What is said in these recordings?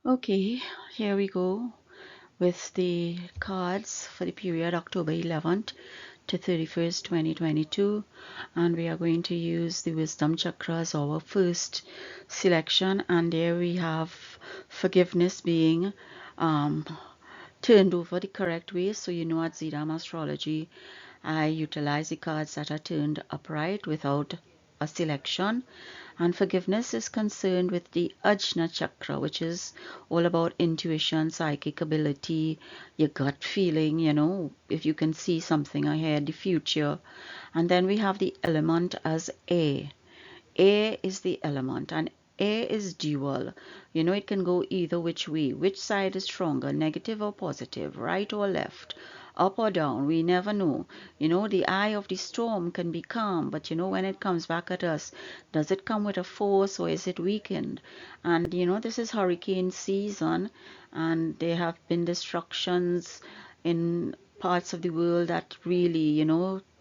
Okay, here we go with the cards for the period October 11th to 31st, 2022. And we are going to use the Wisdom Chakra as our first selection. And there we have forgiveness being um, turned over the correct way. So you know at Zidam Astrology, I utilize the cards that are turned upright without a selection. And forgiveness is concerned with the Ajna Chakra, which is all about intuition, psychic ability, your gut feeling, if you can see something ahead, the future. And then we have the element as air. Air is the element, and air is dual. It can go either which way. Which side is stronger, negative or positive, right or left, up or down? We never know. The eye of the storm can be calm, but when it comes back at us, does it come with a force or is it weakened? And this is hurricane season, and there have been destructions in parts of the world that really,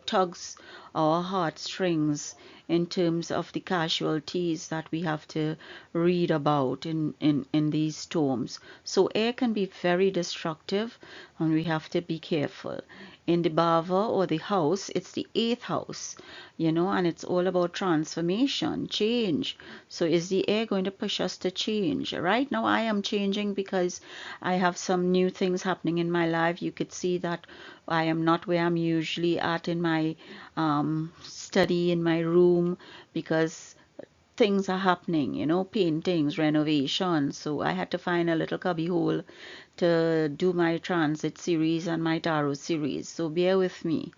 tugs our heartstrings in terms of the casualties that we have to read about in these storms. So air can be very destructive and we have to be careful. In the bhava or the house, it's the eighth house, and it's all about transformation, change. So is the air going to push us to change? Right now I am changing because I have some new things happening in my life. You could see that I am not where I'm usually at in my study, in my room, because things are happening, paintings, renovations. So I had to find a little cubby hole to do my transit series and my tarot series. So bear with me.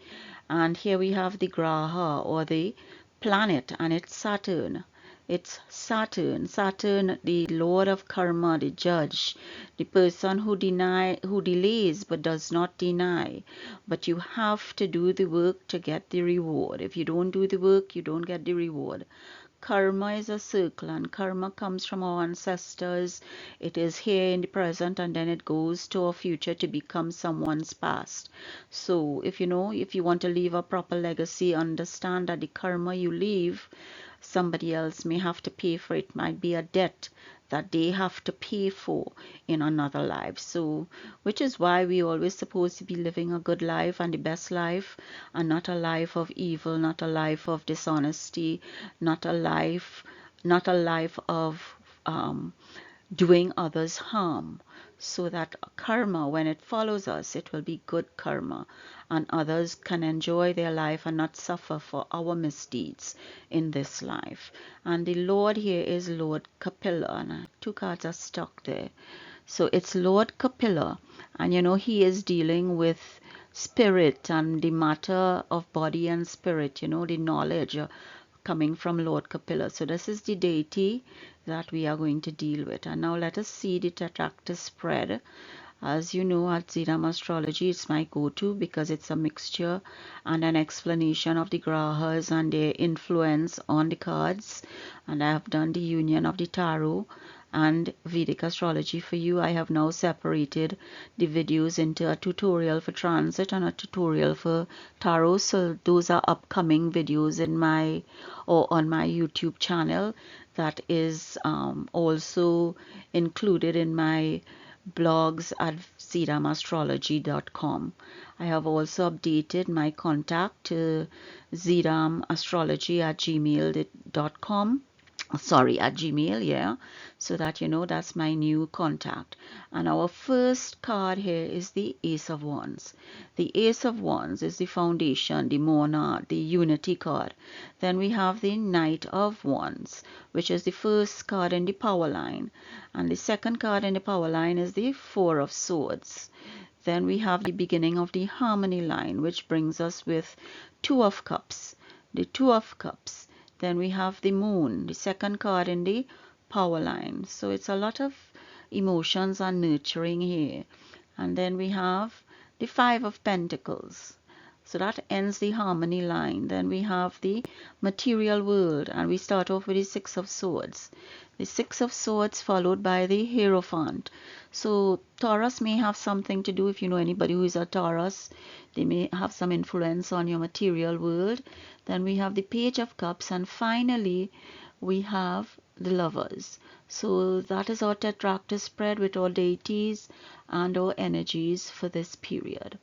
And here we have the Graha or the planet, and it's Saturn. It's Saturn. Saturn, the lord of karma, the judge, the person who delays but does not deny. But you have to do the work to get the reward. If you don't do the work, you don't get the reward. Karma is a circle, and karma comes from our ancestors. It is here in the present, and then it goes to our future to become someone's past. So if you want to leave a proper legacy, understand that the karma you leave, somebody else may have to pay for. It might be a debt that they have to pay for in another life. So, which is why we always supposed to be living a good life and the best life, and not a life of evil, not a life of dishonesty, not a life of doing others harm, so that karma, when it follows us, it will be good karma, and others can enjoy their life and not suffer for our misdeeds in this life. And the Lord here is Lord Kapila, and two cards are stuck there. So it's Lord Kapila, and he is dealing with spirit and the matter of body and spirit, the knowledge coming from Lord Kapila. So this is the deity that we are going to deal with. And now let us see the tetractys spread. As you know, at Zidam Astrology, it's my go-to because it's a mixture and an explanation of the grahas and their influence on the cards. And I have done the union of the tarot and Vedic astrology for you. I have now separated the videos into a tutorial for transit and a tutorial for tarot. So those are upcoming videos in my or on my YouTube channel. That is also included in my blogs at zidamastrology.com. I have also updated my contact to zidamastrology@gmail.com, sorry, at Gmail, yeah, so that that's my new contact. And our first card here is the Ace of Wands. The Ace of Wands is the foundation, the monarch, the unity card. Then we have the Knight of Wands, which is the first card in the power line, and the second card in the power line is the Four of Swords. Then we have the beginning of the harmony line, which brings us with Two of Cups, the Two of Cups. Then we have the Moon, the second card in the power line. So it's a lot of emotions and nurturing here. And then we have the Five of Pentacles. So that ends the harmony line. Then we have the material world, and we start off with the Six of Swords. The Six of Swords followed by the Hierophant. So Taurus may have something to do, if you know anybody who is a Taurus, they may have some influence on your material world. Then we have the Page of Cups, and finally we have the Lovers. So that is our tetractys spread with our deities and our energies for this period.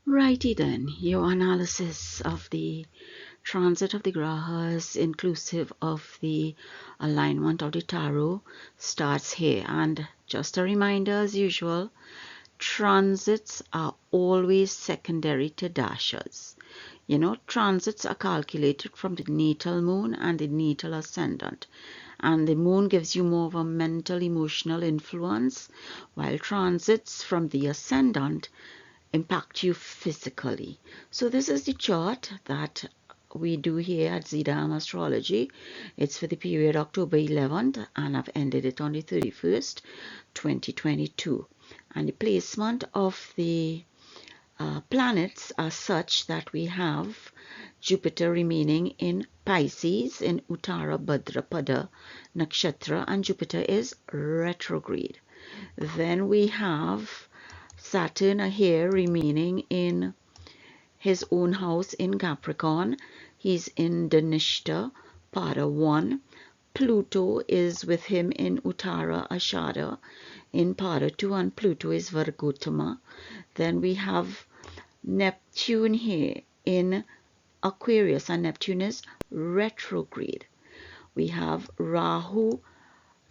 Righty then, your analysis of the transit of the grahas inclusive of the alignment of the tarot starts here. And just a reminder, as usual, transits are always secondary to dashas. You know, transits are calculated from the natal moon and the natal ascendant. And the moon gives you more of a mental, emotional influence, while transits from the ascendant impact you physically. So this is the chart that we do here at Zidam Astrology. It's for the period October 11th, and I've ended it on the 31st, 2022. And the placement of the planets are such that we have Jupiter remaining in Pisces in Uttara Bhadrapada Nakshatra, and Jupiter is retrograde. Then we have Saturn here remaining in his own house in Capricorn. He's in Dhanishta, Pada 1. Pluto is with him in Uttara Ashada in Pada 2, and Pluto is Vargotama. Then we have Neptune here in Aquarius, and Neptune is retrograde. We have Rahu,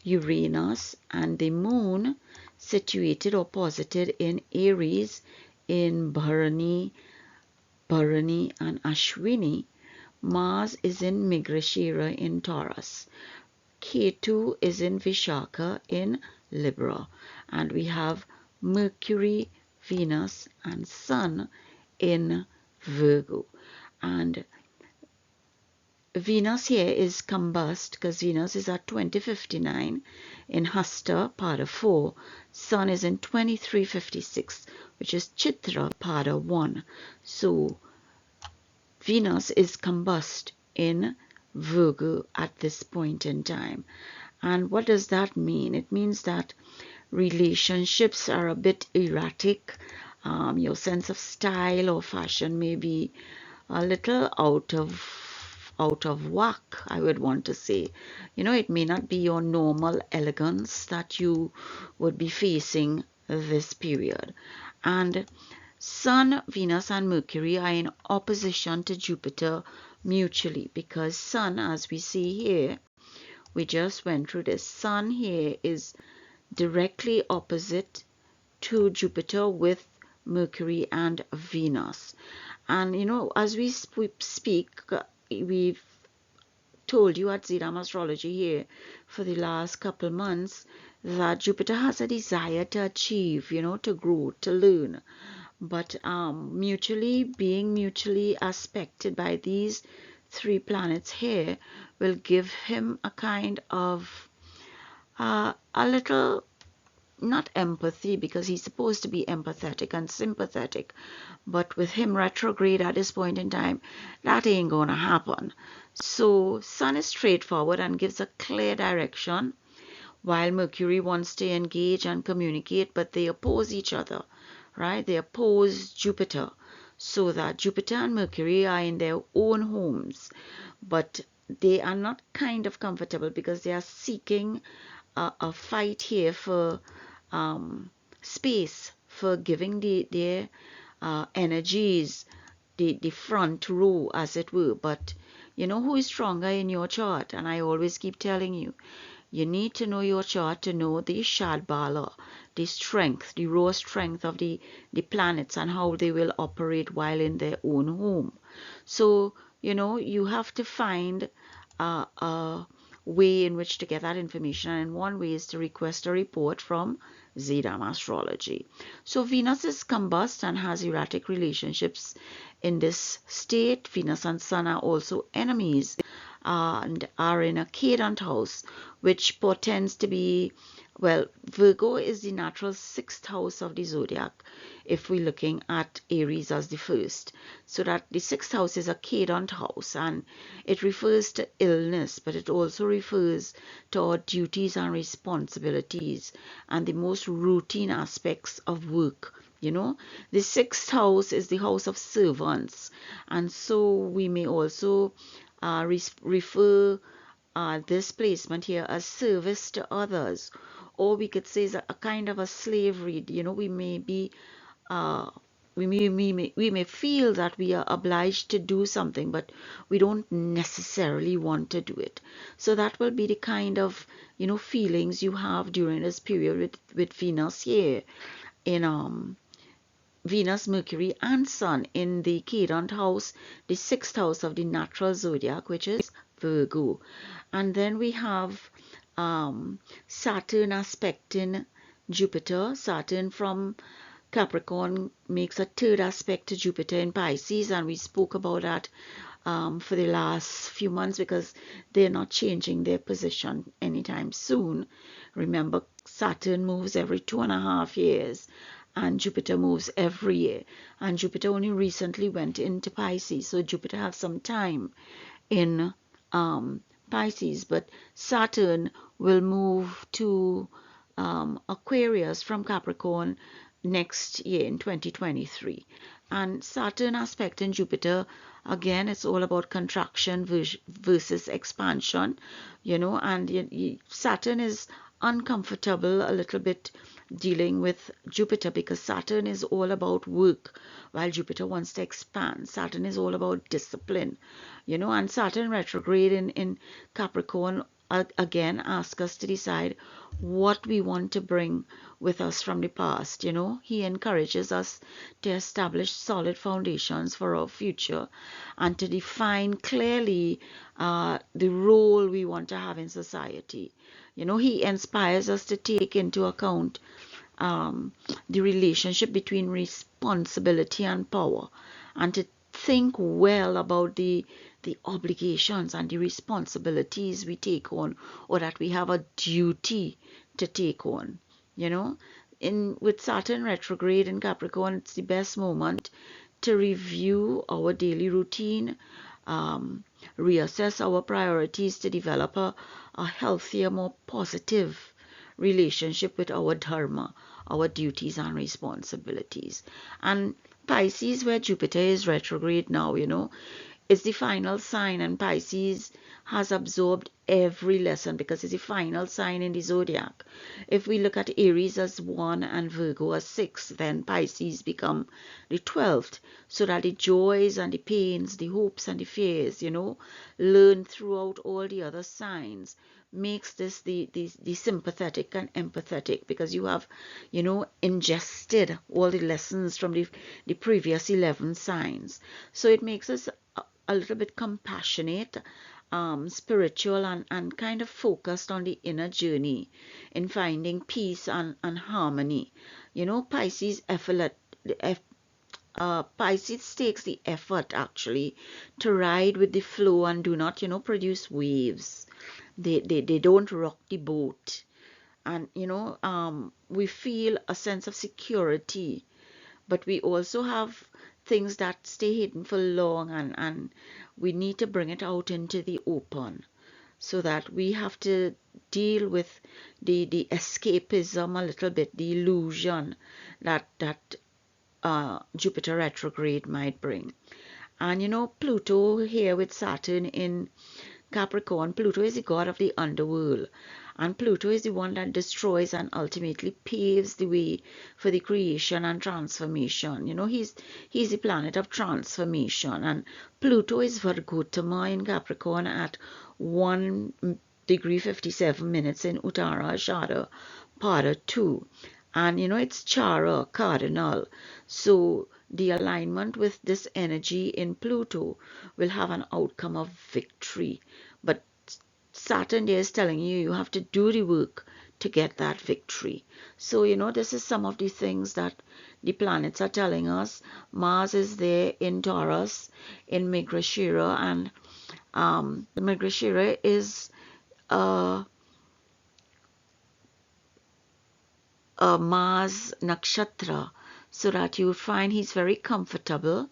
Uranus, and the moon situated or posited in Aries in Bharani, and Ashwini. Mars is in Mrigashira in Taurus. Ketu is in Vishaka in Libra. And we have Mercury, Venus, and Sun in Virgo. And Venus here is combust because Venus is at 2059 in Hasta, Pada 4. Sun is in 2356, which is Chitra, Pada 1. So Venus is combust in Virgo at this point in time. And what does that mean? It means that relationships are a bit erratic. Your sense of style or fashion may be a little out of whack, I would want to say. You know, it may not be your normal elegance that you would be facing this period. And Sun, Venus, and Mercury are in opposition to Jupiter mutually, because Sun, as we see here, we just went through this. Sun here is directly opposite to Jupiter with Mercury and Venus. And you know, as we speak, we've told you at Zidam Astrology here for the last couple months that Jupiter has a desire to achieve, you know, to grow, to learn. But being mutually aspected by these three planets here will give him a kind of a little, not empathy, because he's supposed to be empathetic and sympathetic, but with him retrograde at this point in time, that ain't gonna happen. So Sun is straightforward and gives a clear direction, while Mercury wants to engage and communicate, but they oppose each other, right? They oppose Jupiter, so that Jupiter and Mercury are in their own homes, but they are not kind of comfortable because they are seeking a fight here for space, for giving their energies the front row, as it were. But you know who is stronger in your chart? And I always keep telling you, you need to know your chart to know the Shadbala, the strength, the raw strength of the planets and how they will operate while in their own home. So, you know, you have to find a way in which to get that information. And one way is to request a report from Zidam Astrology. So Venus is combust and has erratic relationships in this state. Venus and Sun are also enemies and are in a cadent house, which portends to be, well, Virgo is the natural sixth house of the zodiac if we're looking at Aries as the first. So that the sixth house is a cadent house, and it refers to illness, but it also refers to our duties and responsibilities and the most routine aspects of work. You know, the sixth house is the house of servants, and so we may also refer this placement here as service to others, or we could say is a kind of a slavery. You know, we may be uh, we may feel that we are obliged to do something, but we don't necessarily want to do it. So that will be the kind of, you know, feelings you have during this period with Venus here in Venus, Mercury, and Sun in the Kedant house, the sixth house of the natural zodiac, which is Virgo. And then we have Saturn aspecting Jupiter. Saturn from Capricorn makes a third aspect to Jupiter in Pisces, and we spoke about that for the last few months because they're not changing their position anytime soon. Remember, Saturn moves every 2.5 years, and Jupiter moves every year. And Jupiter only recently went into Pisces, so Jupiter has some time in Pisces, but Saturn will move to Aquarius from Capricorn next year in 2023. And Saturn aspect in Jupiter, again, it's all about contraction versus expansion, you know, and Saturn is uncomfortable a little bit dealing with Jupiter because Saturn is all about work while Jupiter wants to expand. Saturn is all about discipline, you know, and Saturn retrograde in Capricorn again ask us to decide what we want to bring with us from the past. You know, he encourages us to establish solid foundations for our future and to define clearly the role we want to have in society. You know, he inspires us to take into account the relationship between responsibility and power, and to think well about the obligations and the responsibilities we take on, or that we have a duty to take on. You know, in with Saturn retrograde in Capricorn, it's the best moment to review our daily routine, um, reassess our priorities to develop a healthier, more positive relationship with our dharma, our duties and responsibilities. And Pisces, where Jupiter is retrograde now, you know, is the final sign, and Pisces has absorbed every lesson because it's the final sign in the zodiac. If we look at Aries as 1 and Virgo as 6, then Pisces become the 12th, so that the joys and the pains, the hopes and the fears, you know, learned throughout all the other signs makes this the sympathetic and empathetic, because you have, you know, ingested all the lessons from the previous 11 signs. So it makes us a little bit compassionate, spiritual, and kind of focused on the inner journey in finding peace and harmony. You know, Pisces takes the effort actually to ride with the flow and do not, you know, produce waves. They don't rock the boat. And, you know, we feel a sense of security, but we also have things that stay hidden for long, and we need to bring it out into the open, so that we have to deal with the escapism a little bit, the illusion that Jupiter retrograde might bring. And you know, Pluto here with Saturn in Capricorn, Pluto is the god of the underworld. And Pluto is the one that destroys and ultimately paves the way for the creation and transformation. You know, he's the planet of transformation. And Pluto is Vargotama in Capricorn at 1 degree 57 minutes in Uttara Shada Pada 2. And you know, it's Chara, cardinal. So the alignment with this energy in Pluto will have an outcome of victory. But Saturn there is telling you you have to do the work to get that victory. So, you know, this is some of the things that the planets are telling us. Mars is there in Taurus, in Mrigashira, and the Mrigashira is uh, a Mars nakshatra, so that you find he's very comfortable,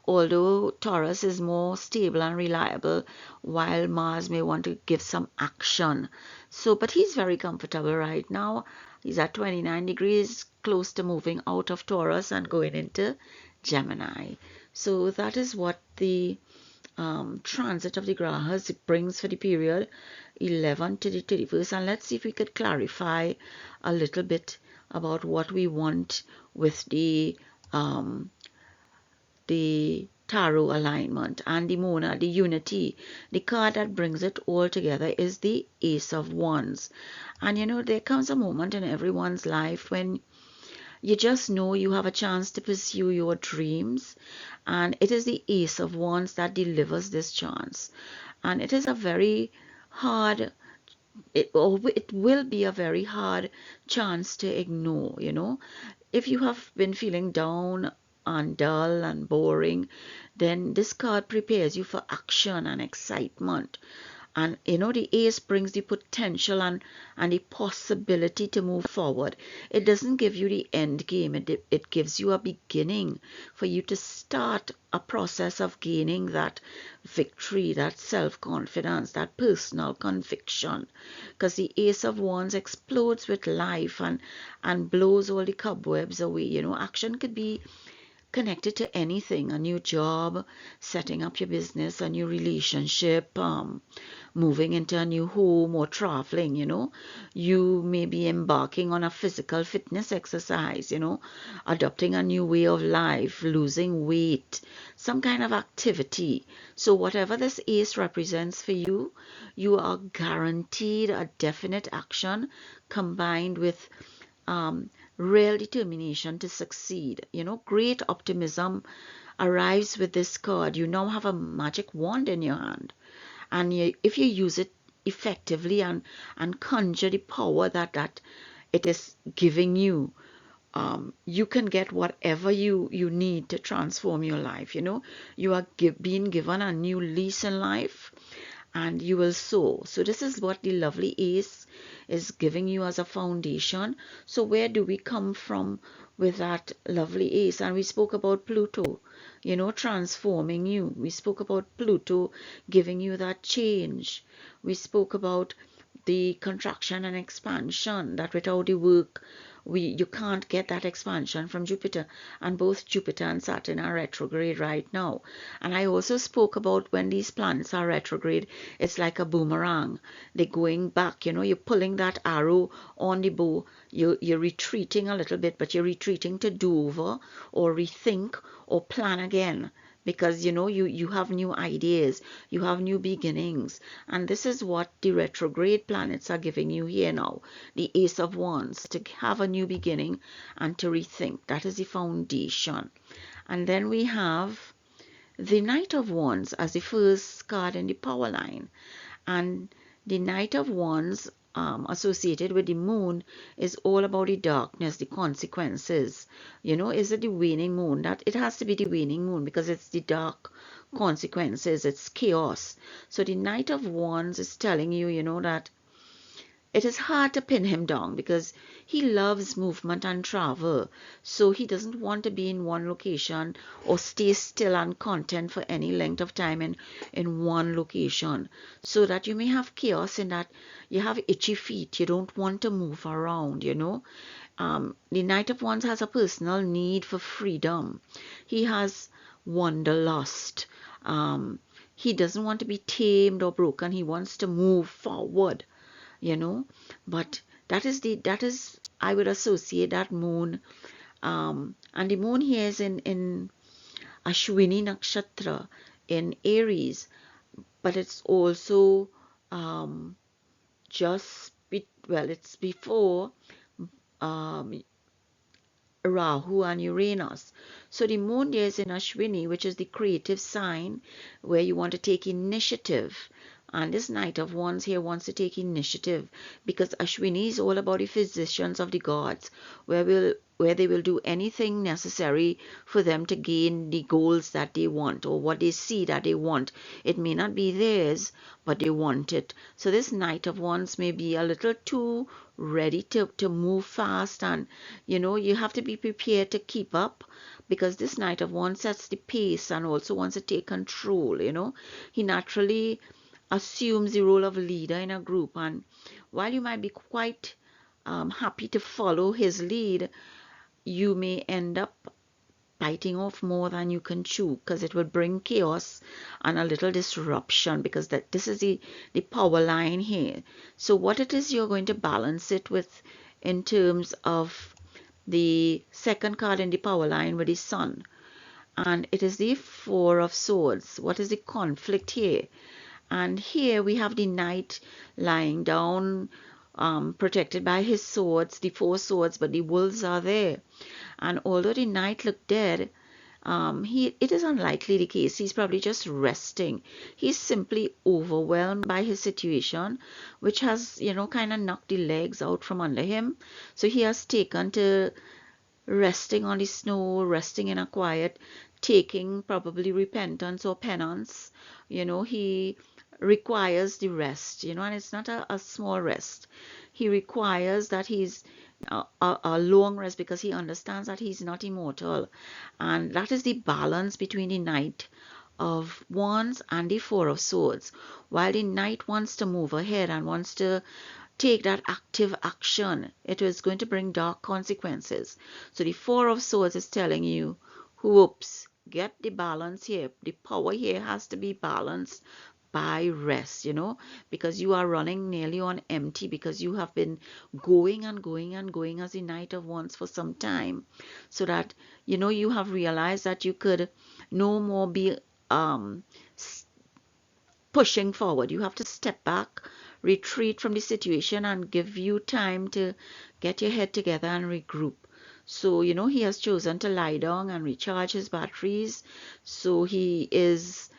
although Taurus is more stable and reliable, while Mars may want to give some action. So, but he's very comfortable right now, He's at 29 degrees, close to moving out of Taurus and going into Gemini. So that is what the transit of the grahas brings for the period 11 to the 31st. And let's see if we could clarify a little bit about what we want with the tarot alignment and the Mona, the unity. The card that brings it all together is the Ace of Wands. And you know, there comes a moment in everyone's life when you just know you have a chance to pursue your dreams, and it is the Ace of Wands that delivers this chance. And it is a very hard, it will be a very hard chance to ignore, you know. If you have been feeling down and dull and boring, then this card prepares you for action and excitement. And you know, the ace brings the potential and the possibility to move forward. It doesn't give you the end game, it gives you a beginning for you to start a process of gaining that victory, that self-confidence, that personal conviction. Because the Ace of Wands explodes with life and blows all the cobwebs away. You know, action could be connected to anything: a new job, setting up your business, a new relationship, moving into a new home, or traveling. You know, you may be embarking on a physical fitness exercise, you know, adopting a new way of life, losing weight, some kind of activity. So whatever this ace represents for you, you are guaranteed a definite action combined with real determination to succeed. You know, great optimism arrives with this card. You now have a magic wand in your hand, and if you use it effectively and conjure the power that it is giving you, you can get whatever you need to transform your life. You know, you are being given a new lease in life, and you will soar. So this is what the lovely ace is giving you as a foundation. So where do we come from with that lovely ace? And we spoke about Pluto, you know, transforming you. We spoke about Pluto giving you that change. We spoke about the contraction and expansion, that without the work you can't get that expansion from Jupiter. And both Jupiter and Saturn are retrograde right now. And I also spoke about when these planets are retrograde, it's like a boomerang. They're going back, you know, you're pulling that arrow on the bow, you're retreating a little bit, but you're retreating to do over or rethink or plan again, because you know you have new ideas, you have new beginnings. And this is what the retrograde planets are giving you here now, the Ace of Wands, to have a new beginning and to rethink. That is the foundation. And then we have the Knight of Wands as the first card in the power line. And the Knight of Wands, associated with the moon, is all about the darkness, the consequences. You know, is it the waning moon? That it has to be the waning moon because it's the dark consequences, it's chaos. So the Knight of Wands is telling you, you know, that it is hard to pin him down because he loves movement and travel. So he doesn't want to be in one location or stay still and content for any length of time in one location. So that you may have chaos in that you have itchy feet. You don't want to move around, you know. The Knight of Wands has a personal need for freedom. He has wanderlust. He doesn't want to be tamed or broken. He wants to move forward, you know. But that is I would associate that moon, and the moon here is in Ashwini Nakshatra in Aries, but it's also it's before um, Rahu and Uranus. So the moon there is in Ashwini, which is the creative sign where you want to take initiative. And this Knight of Wands here wants to take initiative because Ashwini is all about the physicians of the gods, where they will do anything necessary for them to gain the goals that they want or what they see that they want. It may not be theirs, but they want it. So this Knight of Wands may be a little too ready to move fast, and you know, you have to be prepared to keep up because this Knight of Wands sets the pace and also wants to take control. You know, he naturally assumes the role of leader in a group, and while you might be quite happy to follow his lead, you may end up biting off more than you can chew, because it would bring chaos and a little disruption, because this is the power line here. So what it is you're going to balance it with in terms of the second card in the power line with the sun, and it is the Four of Swords. What is the conflict here? And here we have the knight lying down, protected by his swords, the four swords, but the wolves are there. And although the knight looked dead, it is unlikely the case. He's probably just resting. He's simply overwhelmed by his situation, which has, kind of knocked the legs out from under him. So he has taken to resting on the snow, resting in a quiet, taking probably repentance or penance. He requires the rest, and it's not a small rest. He requires that he's a long rest, because he understands that he's not immortal. And that is the balance between the Knight of Wands and the Four of Swords. While the Knight wants to move ahead and wants to take that active action, it is going to bring dark consequences. So the Four of Swords is telling you, whoops, get the balance here. The power here has to be balanced by rest, because you are running nearly on empty, because you have been going and going and going as a Knight of Wands for some time, so that, you have realized that you could no more be pushing forward. You have to step back, retreat from the situation, and give you time to get your head together and regroup. So, he has chosen to lie down and recharge his batteries. So he is,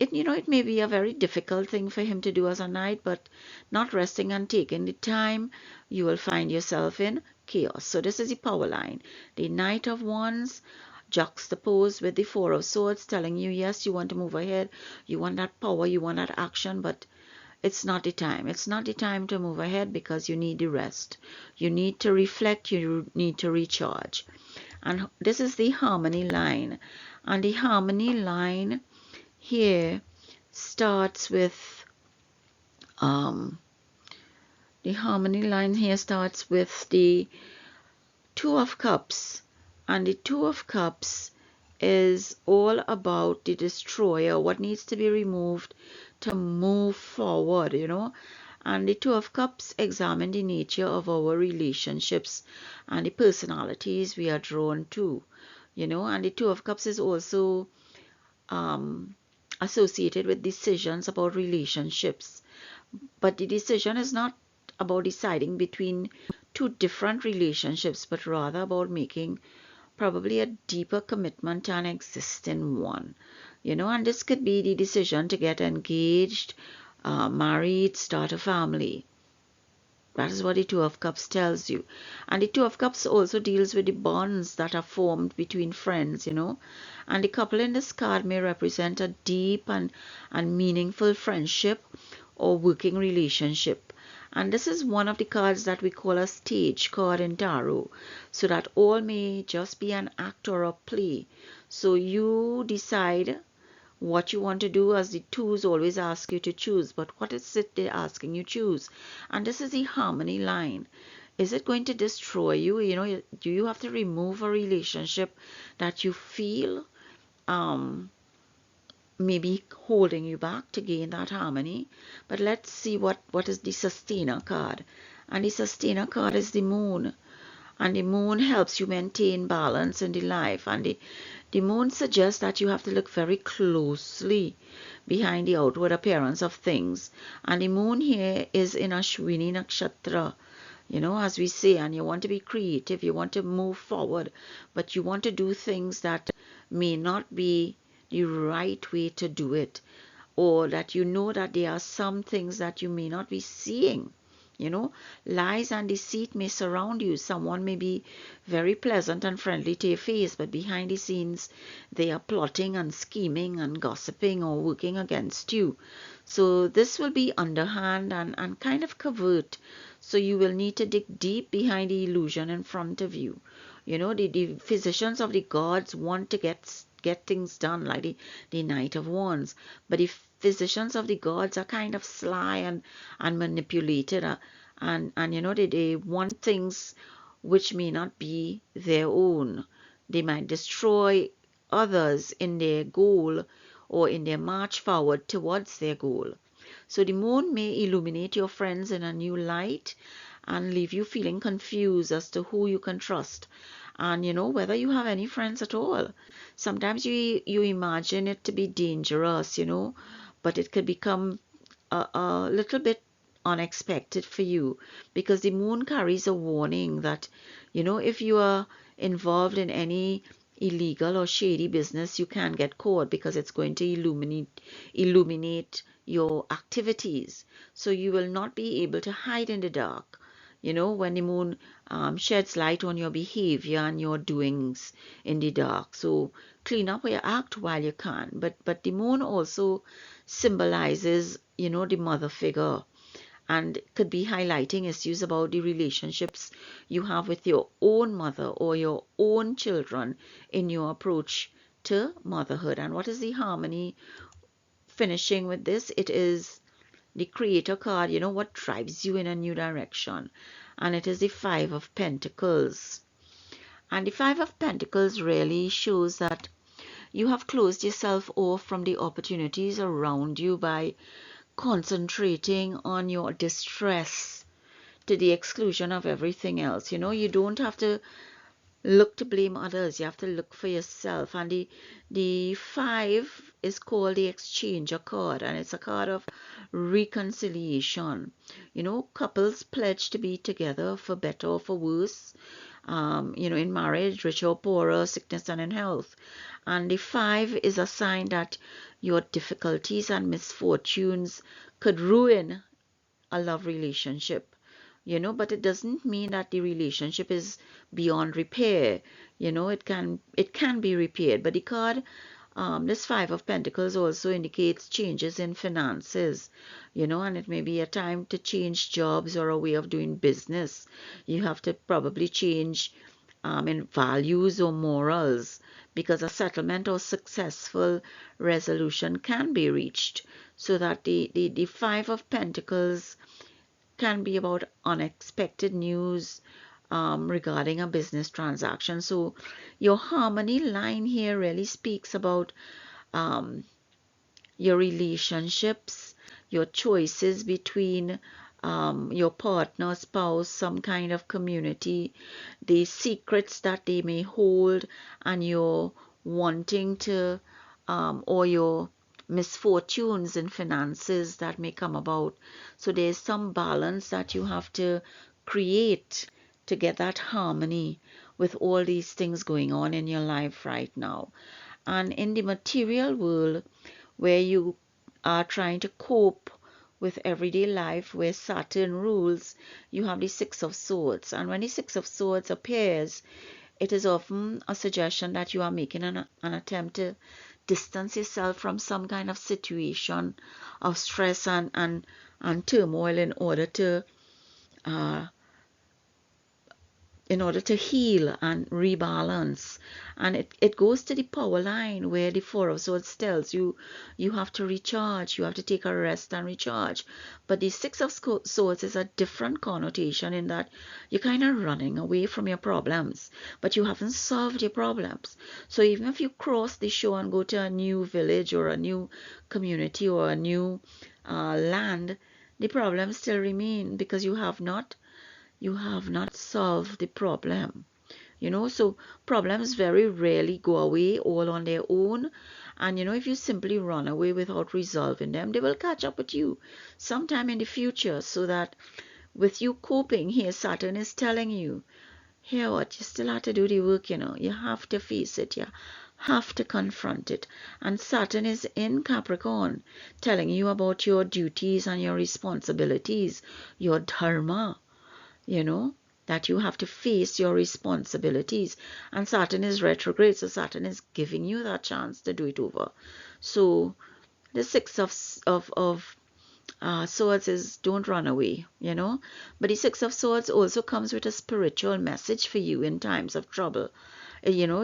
it may be a very difficult thing for him to do as a knight, but not resting and taking the time, you will find yourself in chaos. So this is the power line. The Knight of Wands juxtaposed with the Four of Swords, telling you, yes, you want to move ahead, you want that power, you want that action, but it's not the time. It's not the time to move ahead, because you need the rest. You need to reflect, you need to recharge. And this is the harmony line. And the harmony line here starts with the harmony line here starts with the Two of Cups, and the Two of Cups is all about the destroyer, what needs to be removed to move forward, and the Two of Cups examine the nature of our relationships and the personalities we are drawn to, and the Two of Cups is also associated with decisions about relationships. But the decision is not about deciding between two different relationships, but rather about making probably a deeper commitment to an existing one. And this could be the decision to get engaged, married, start a family. That is what the Two of Cups tells you. And the Two of Cups also deals with the bonds that are formed between friends, And the couple in this card may represent a deep and meaningful friendship or working relationship. And this is one of the cards that we call a stage card in tarot, so that all may just be an act or a play. So you decide what you want to do, as the twos always ask you to choose. But what is it they're asking you choose? And this is the harmony line. Is it going to destroy you? Do you have to remove a relationship that you feel maybe holding you back to gain that harmony? But let's see what is the sustainer card. And the sustainer card is the moon. And the moon helps you maintain balance in the life. And the moon suggests that you have to look very closely behind the outward appearance of things. And the moon here is in Ashwini Nakshatra, as we say, and you want to be creative, you want to move forward, but you want to do things that may not be the right way to do it, or that that there are some things that you may not be seeing. Lies and deceit may surround you. Someone may be very pleasant and friendly to your face, but behind the scenes they are plotting and scheming and gossiping or working against you. So this will be underhand and kind of covert. So you will need to dig deep behind the illusion in front of you. The physicians of the gods want to get things done, like the Knight of Wands. But the physicians of the gods are kind of sly and manipulated, and you know, they want things which may not be their own. They might destroy others in their goal or in their march forward towards their goal. So the moon may illuminate your friends in a new light and leave you feeling confused as to who you can trust and you know whether you have any friends at all. Sometimes you imagine it to be dangerous, you know, but it could become a little bit unexpected for you because the moon carries a warning that, you know, if you are involved in any illegal or shady business, you can get caught because it's going to illuminate your activities. So you will not be able to hide in the dark. You know, when the moon sheds light on your behavior and your doings in the dark. So clean up your act while you can. But the moon also symbolizes, you know, the mother figure and could be highlighting issues about the relationships you have with your own mother or your own children in your approach to motherhood. And what is the harmony finishing with this? It is the creator card, you know, what drives you in a new direction. And it is the Five of Pentacles. And the Five of Pentacles really shows that you have closed yourself off from the opportunities around you by concentrating on your distress to the exclusion of everything else. You know, you don't have to look to blame others. You have to look for yourself. And the five is called the exchanger card, and it's a card of reconciliation. You know, couples pledge to be together for better or for worse. You know, in marriage, rich or poorer, sickness and in health. And the five is a sign that your difficulties and misfortunes could ruin a love relationship, you know, but it doesn't mean that the relationship is beyond repair. You know, it can be repaired. But the card, this Five of Pentacles also indicates changes in finances, you know, and it may be a time to change jobs or a way of doing business. You have to probably change in values or morals because a settlement or successful resolution can be reached. So that the Five of Pentacles can be about unexpected news regarding a business transaction. So your harmony line here really speaks about um, your relationships, your choices between your partner, spouse, some kind of community, the secrets that they may hold, and your wanting to, or your misfortunes in finances that may come about. So there's some balance that you have to create to get that harmony with all these things going on in your life right now. And in the material world, where you are trying to cope with everyday life, where Saturn rules, you have the Six of Swords. And when the Six of Swords appears, it is often a suggestion that you are making an attempt to distance yourself from some kind of situation of stress and turmoil uh, in order to heal and rebalance. And it goes to the power line where the Four of Swords tells you you have to recharge, you have to take a rest and recharge. But the Six of Swords is a different connotation in that you're kind of running away from your problems, but you haven't solved your problems. So even if you cross the shore and go to a new village or a new community or a new land, the problems still remain because you have not solved the problem. You know, so problems very rarely go away all on their own. And you know, if you simply run away without resolving them, they will catch up with you sometime in the future. So that with you coping here, Saturn is telling you, here what, you still have to do the work, you know. You have to face it, you have to confront it. And Saturn is in Capricorn, telling you about your duties and your responsibilities, your dharma, you know, that you have to face your responsibilities. And Saturn is retrograde, so Saturn is giving you that chance to do it over. So the Six of Swords is don't run away, you know. But the Six of Swords also comes with a spiritual message for you in times of trouble. You know,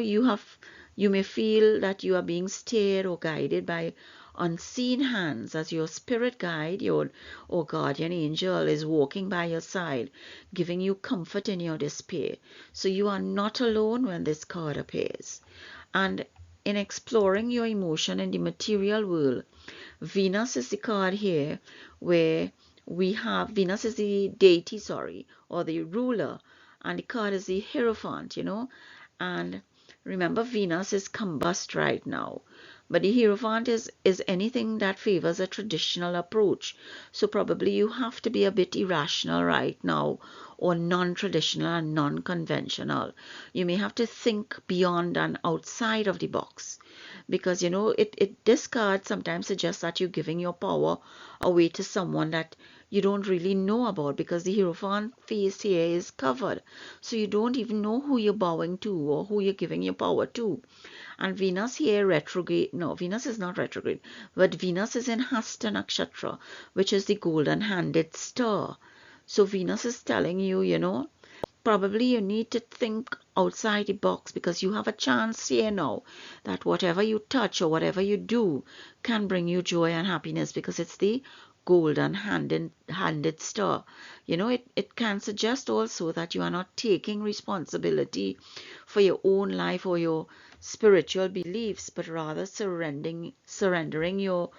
You may feel that you are being steered or guided by unseen hands, as your spirit guide, your or guardian angel is walking by your side, giving you comfort in your despair. So you are not alone when this card appears. And in exploring your emotion in the material world, Venus is the card here where we have Venus is the deity, sorry, or the ruler, and the card is the Hierophant, and remember, Venus is combust right now, but the Hierophant is anything that favors a traditional approach. So probably you have to be a bit irrational right now, or non-traditional and non-conventional. You may have to think beyond and outside of the box, because this card sometimes suggests that you're giving your power away to someone that you don't really know about, because the Hierophant face here is covered, so you don't even know who you're bowing to or who you're giving your power to. And Venus here retrograde, no, Venus is not retrograde, but Venus is in Hasta Nakshatra, which is the golden handed star. So Venus is telling you, probably you need to think outside the box, because you have a chance here now that whatever you touch or whatever you do can bring you joy and happiness, because it's the golden handed star. It can suggest also that you are not taking responsibility for your own life or your spiritual beliefs, but rather surrendering your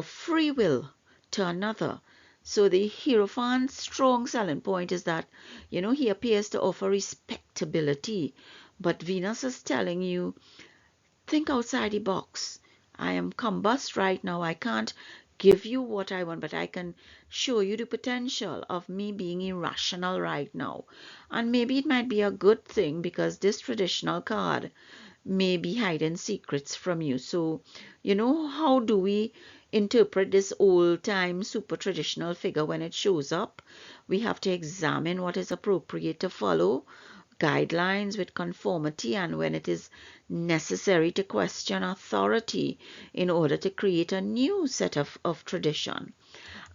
free will to another. So the Hierophant's strong selling point is that, he appears to offer respectability, but Venus is telling you, think outside the box. I am combust right now. I can't give you what I want, but I can show you the potential of me being irrational right now. And maybe it might be a good thing, because this traditional card may be hiding secrets from you. So, how do we interpret this old-time super traditional figure when it shows up? We have to examine what is appropriate to follow, guidelines with conformity, and when it is necessary to question authority in order to create a new set of tradition.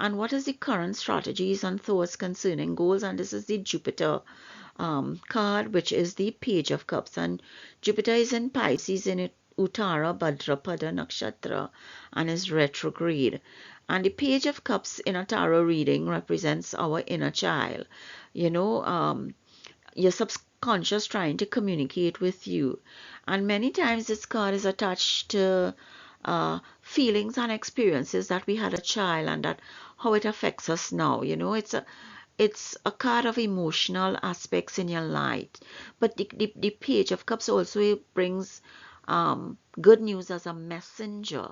And what is the current strategies and thoughts concerning goals? And this is the Jupiter card, which is the Page of Cups, and Jupiter is in Pisces in Uttara Bhadrapada Nakshatra and is retrograde. And the Page of Cups in a tarot reading represents our inner child. Your subconscious trying to communicate with you, and many times this card is attached to feelings and experiences that we had a child, and that how it affects us now. It's a card of emotional aspects in your life, but the Page of Cups also brings good news as a messenger,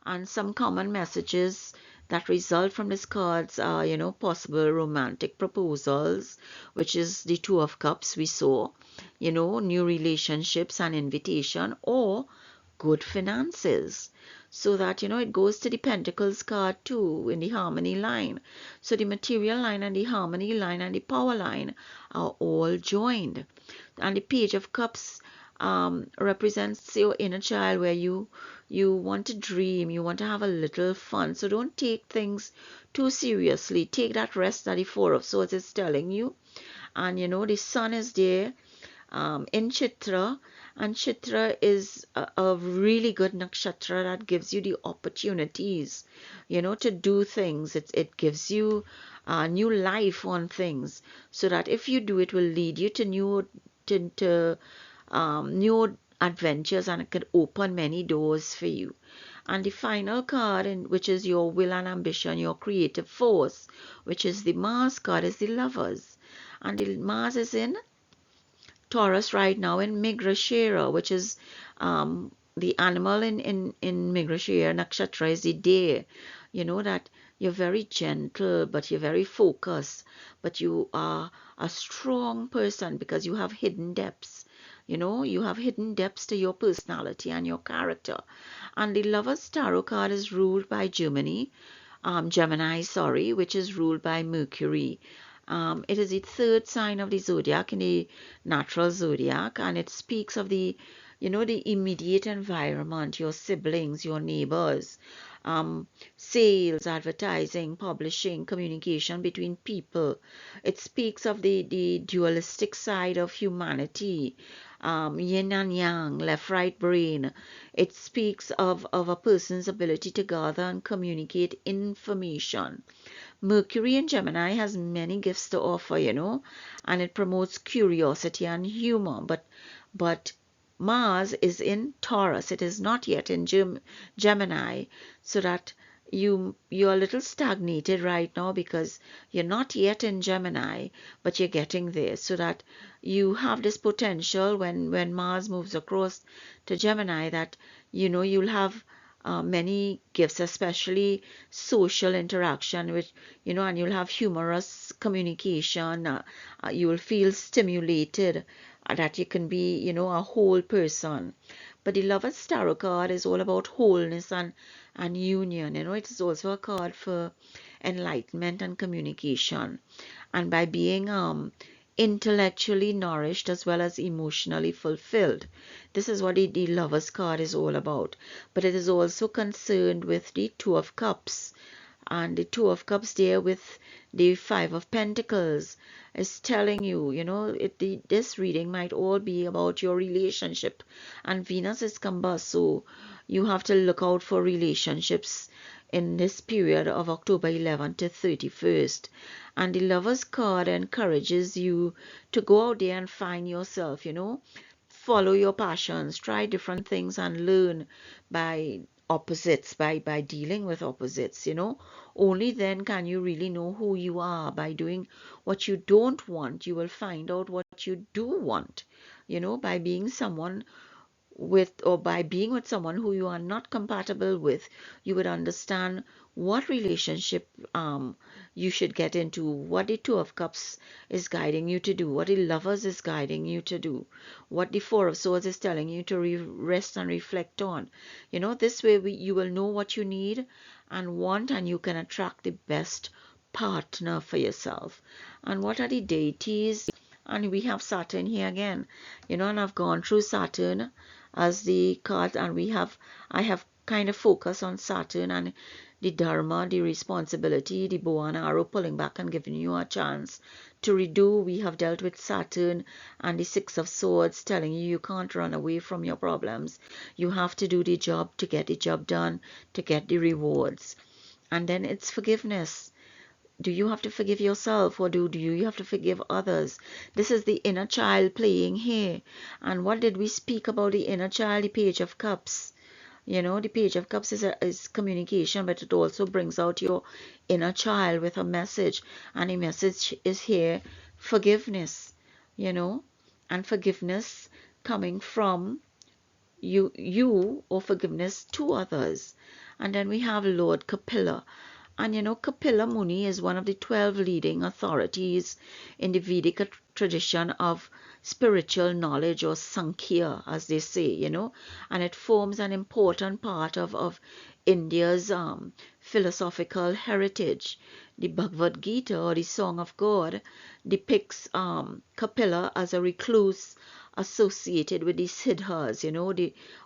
and some common messages that result from this cards are, possible romantic proposals, which is the Two of Cups we saw, new relationships and invitation, or good finances. So that, it goes to the Pentacles card too in the harmony line. So the material line and the harmony line and the power line are all joined. And the Page of Cups represents your inner child, where you want to dream, you want to have a little fun. So don't take things too seriously. Take that rest that the Four of Swords is telling you. And the sun is there in Chitra, and Chitra is a really good nakshatra that gives you the opportunities, to do things. It gives you new life on things, so that if you do, it will lead you to new adventures, and it could open many doors for you. And the final card, which is your will and ambition, your creative force, which is the Mars card, is the Lovers. And the Mars is in Taurus right now in Mrigasira, which is the animal in Mrigasira nakshatra is the deer. That you're very gentle, but you're very focused, but you are a strong person because you have hidden depths. You have hidden depths to your personality and your character. And the Lover's Tarot card is ruled by Gemini, sorry, which is ruled by Mercury. It is the third sign of the zodiac in the natural zodiac, and it speaks of the the immediate environment, your siblings, your neighbors, sales, advertising, publishing, communication between people. It speaks of the dualistic side of humanity, yin and yang, left, right brain. It speaks of a person's ability to gather and communicate information. Mercury in Gemini has many gifts to offer, and it promotes curiosity and humor. But Mars is in Taurus. It is not yet in Gemini, so that you're a little stagnated right now because you're not yet in Gemini, but you're getting there. So that you have this potential when Mars moves across to Gemini that you'll have many gifts, especially social interaction, which and you'll have humorous communication. You will feel stimulated, that you can be, a whole person. But the Lover's Tarot card is all about wholeness and union. It is also a card for enlightenment and communication. And by being intellectually nourished as well as emotionally fulfilled. This is what the Lover's card is all about. But it is also concerned with the Two of Cups. And the Two of Cups there with the Five of Pentacles is telling you, this reading might all be about your relationship. And Venus is combust, so you have to look out for relationships in this period of October 11th to 31st. And the Lover's card encourages you to go out there and find yourself, follow your passions, try different things and learn by opposites, by dealing with opposites. Only then can you really know who you are. By doing what you don't want, you will find out what you do want. By being someone by being with someone who you are not compatible with, you would understand what relationship you should get into, what the Two of Cups is guiding you to do, what the Lovers is guiding you to do, what the Four of Swords is telling you to rest and reflect on. This way you will know what you need and want, and you can attract the best partner for yourself. And what are the deities? And we have Saturn here again, and I've gone through Saturn as the card, and I have kind of focused on Saturn and the Dharma, the responsibility, the bow and arrow, pulling back and giving you a chance to redo. We have dealt with Saturn and the Six of Swords, telling you can't run away from your problems. You have to do the job to get the job done, to get the rewards. And then it's forgiveness. Do you have to forgive yourself, or do you have to forgive others? This is the inner child playing here. And what did we speak about the inner child? The Page of Cups. The Page of Cups is communication, but it also brings out your inner child with a message. And the message is here, forgiveness, and forgiveness coming from you or forgiveness to others. And then we have Lord Kapila. And Kapila Muni is one of the 12 leading authorities in the Vedic tradition of spiritual knowledge, or Sankhya, as they say, and it forms an important part of India's philosophical heritage. The Bhagavad Gita, or the Song of God, depicts Kapila as a recluse associated with the siddhas,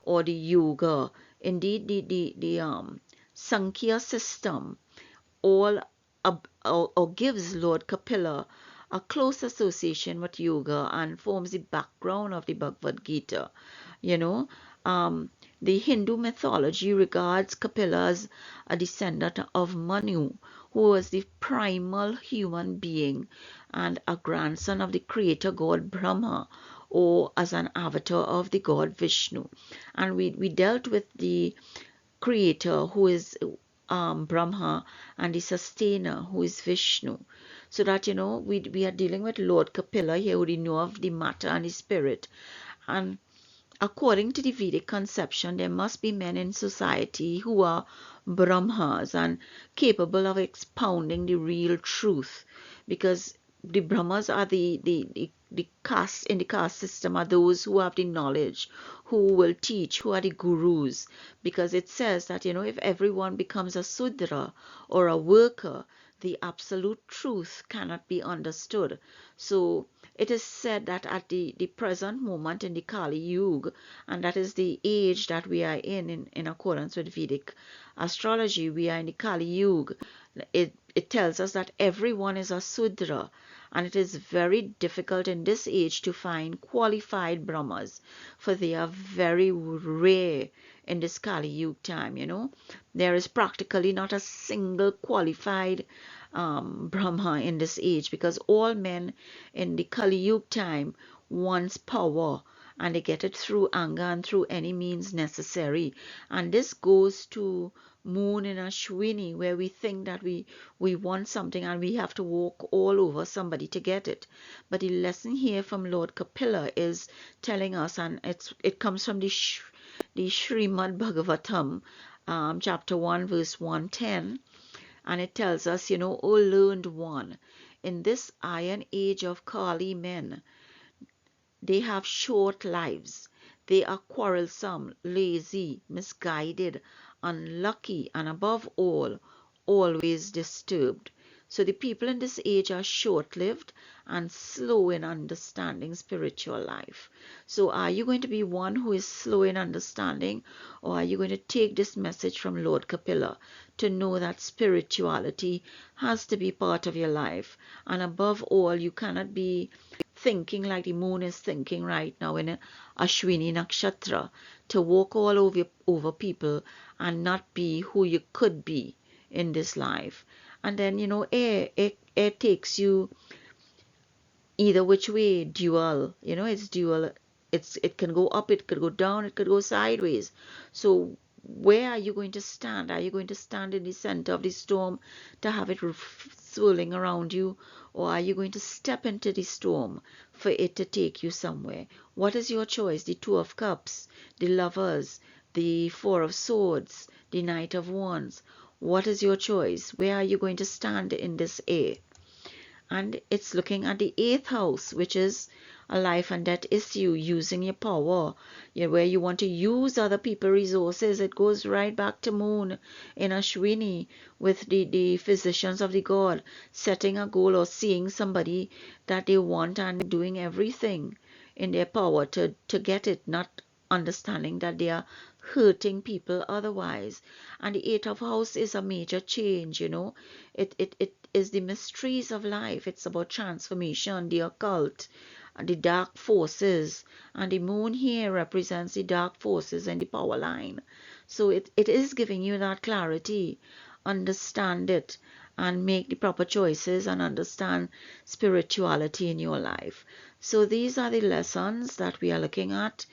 or the yoga. Indeed, the Sankhya system all or gives Lord Kapila a close association with yoga and forms the background of the Bhagavad Gita. The Hindu mythology regards Kapila as a descendant of Manu, who was the primal human being and a grandson of the creator god Brahma, or as an avatar of the god Vishnu. And we dealt with the creator, who is Brahma, and the sustainer, who is Vishnu. So that we are dealing with Lord Kapila here, who know of the matter and the spirit. And according to the Vedic conception, there must be men in society who are Brahmas and capable of expounding the real truth, because the Brahmas are the caste in the caste system, are those who have the knowledge, who will teach, who are the gurus. Because it says that if everyone becomes a Sudra or a worker, the absolute truth cannot be understood. So it is said that at the present moment in the Kali Yuga, and that is the age that we are in accordance with Vedic astrology, we are in the Kali Yuga. It tells us that everyone is a Sudra, and it is very difficult in this age to find qualified Brahmas, for they are very rare in this Kali Yuga time, you know. There is practically not a single qualified Brahma in this age, because all men in the Kali Yuga time wants power, and they get it through anger and through any means necessary. And this goes to moon in Ashwini, where we think that we want something and we have to walk all over somebody to get it. But the lesson here from Lord Kapila is telling us, and it comes from the Srimad Bhagavatam, chapter 1, verse 110, and it tells us, you know, O learned one, in this iron age of Kali men, they have short lives. They are quarrelsome, lazy, misguided, unlucky, and above all, always disturbed. So the people in this age are short-lived and slow in understanding spiritual life. So are you going to be one who is slow in understanding, or are you going to take this message from Lord Kapila to know that spirituality has to be part of your life? And above all, you cannot be thinking like the moon is thinking right now in a Ashwini Nakshatra, to walk all over people and not be who you could be in this life. And then, you know, air takes you either which way, dual, you know, it's dual. It can go up, it could go down, it could go sideways. So where are you going to stand? Are you going to stand in the center of the storm to have it swirling around you, or are you going to step into the storm for it to take you somewhere? What is your choice? The Two of Cups, the Lovers, the Four of Swords, the Knight of Wands. What is your choice? Where are you going to stand in this air? And it's looking at the 8th house, which is a life and death issue, using your power, where you want to use other people's resources. It goes right back to moon in Ashwini with the physicians of the god, setting a goal or seeing somebody that they want and doing everything in their power to get it, not understanding that they are hurting people otherwise. And the 8th of house is a major change, you know. It is the mysteries of life. It's about transformation, the occult, the dark forces, and the moon here represents the dark forces and the power line. So it is giving you that clarity. Understand it and make the proper choices and understand spirituality in your life. So these are the lessons that we are looking at.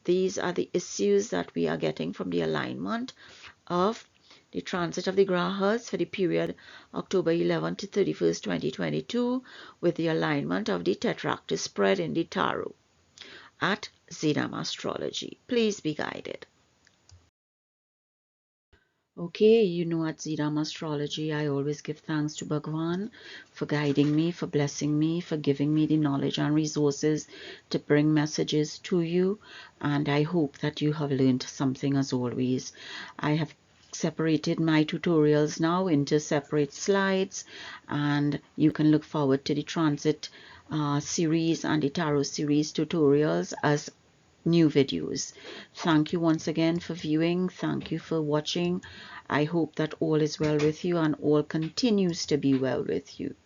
These are the issues that we are getting from the alignment of the transit of the grahas for the period October 11 to 31st, 2022, with the alignment of the tetractys spread in the tarot at Zidam Astrology. Please be guided. Okay, you know, at Zidam Astrology, I always give thanks to Bhagwan for guiding me, for blessing me, for giving me the knowledge and resources to bring messages to you. And I hope that you have learned something as always. I have separated my tutorials now into separate slides, and you can look forward to the transit series and the tarot series tutorials as new videos. Thank you once again for viewing. Thank you for watching. I hope that all is well with you and all continues to be well with you.